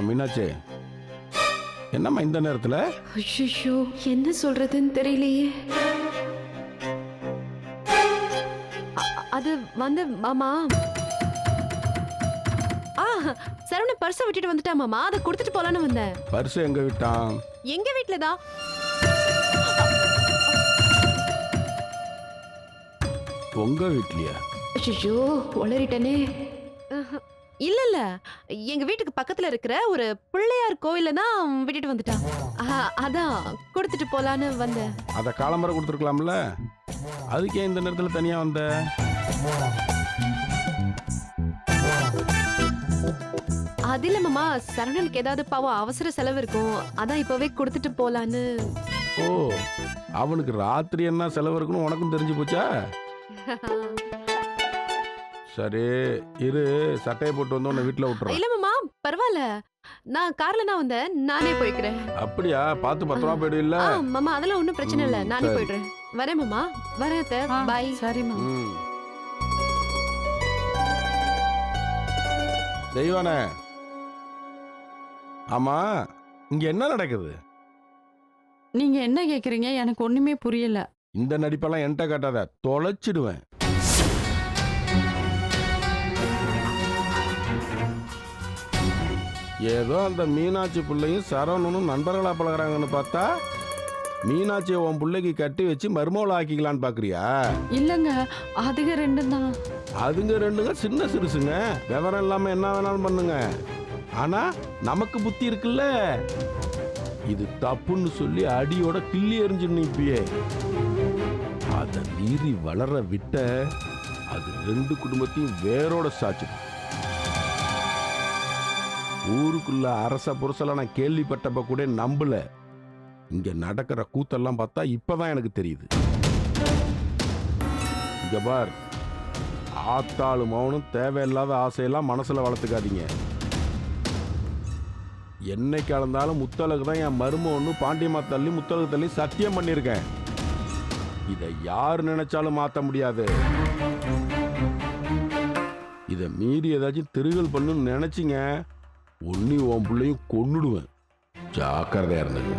மீனாட்சி, என்னம்மா இந்த நேரத்துல? ஐயோ, என்ன சொல்றதுன்னு தெரியலையே. அது வந்து மாமா, சரவண பர்ஸை விட்டுட்டு வந்துட்டா மாமா. அதை கொடுத்துட்டு போலான்னு வந்தேன். பர்ஸ் எங்க விட்டான்? எங்க வீட்டுலதான். உங்க வீட்லயா? ஐயோ, உளறிட்டனே. இல்ல இல்ல, எங்க வீட்டுக்கு பக்கத்துல இருக்கிற ஒரு பிள்ளையார் கோயில தான் விட்டுட்டு வந்துட்டான். அதான் கொடுத்துட்டு போலான்னு வந்தேன். அத காலம்பரை கொடுத்துருக்கலாம்ல. அதுக்கே இந்த நேரத்துல தனியா வந்த? அது இல்ல மாமா, சரவணனுக்கு ஏதாவது பாவம் அவசர செலவு இருக்கும், அதான் இப்பவே கொடுத்துட்டு போலான்னு. ஓ, அவனுக்கு ராத்திரி என்ன செலவு இருக்குன்னு உனக்கும் தெரிஞ்சு போச்சா? சரி இரு, சட்டையை போட்டு வந்து உன்னை வீட்டுல விட்டுறேன். இல்ல மாமா, பரவாயில்ல, நான் கார்ல தான் வந்தேன், நானே போய்க்கிறேன். அப்படியா? பார்த்து பத்திரமா போயிடு. இல்ல மாமா, அதெல்லாம் ஒண்ணும் பிரச்சனை இல்ல, நானே சரி. போயிடுறேன். வரேன் மாமா, வரேன் அத்தை. பாய். சரிம்மா. தெய்வானே, ஆமா இங்க என்ன நடக்குது? நீங்க என்ன கேக்குறீங்க? எனக்கு ஒண்ணுமே புரியல. இந்த நடிப்பெல்லாம் என்கிட்ட காட்டாத, தொலைச்சிடுவேன். ஏதோ அந்த மீனாட்சி பிள்ளையும் சரவணனும் நண்பர்களா பழகுறாங்கன்னு பார்த்தா, மீனாட்சியை உன் பிள்ளைக்கு கட்டி வச்சு மருமகளை ஆக்கிக்கலான்னு பாக்குறியா? இல்லங்க, அதுக ரெண்டும் தான். அதுங்க ரெண்டுங்க சின்ன சிறுசுங்க, விவரம் இல்லாம என்ன வேணாலும் பண்ணுங்க. ஆனா நமக்கு புத்தி இருக்குல்ல, இது தப்புன்னு சொல்லி அடியோட கிள்ளி எறிஞ்சு நிப்பியே. அதை மீறி வளர விட்ட அது ரெண்டு குடும்பத்தையும் வேரோட சாச்சு. ஊருக்குள்ள அரச புரசல நான் கேள்விப்பட்டப்ப கூட நம்பல. இங்க நடக்கிற கூத்தெல்லாம் பார்த்தா இப்பதான் எனக்கு தெரியுது. இங்க பார், ஆத்தாளும் மௌனும் தேவையில்லாத ஆசையெல்லாம் மனசுல வளர்த்துக்காதீங்க. என்னைக்கு அளந்தாலும் முத்தழகு தான் என் மருமகன்னு பாண்டியம்மா தள்ளி முத்தழகு தள்ளி சத்தியம் பண்ணியிருக்கேன். இதை யார் நினைச்சாலும் மாத்த முடியாது. இதை மீறி ஏதாச்சும் திருகல் பண்ணுன்னு நினைச்சிங்க, உன்னி உன் பிள்ளையும் கொன்னுடுவேன். ஜாக்கிரதையா இருந்துங்க.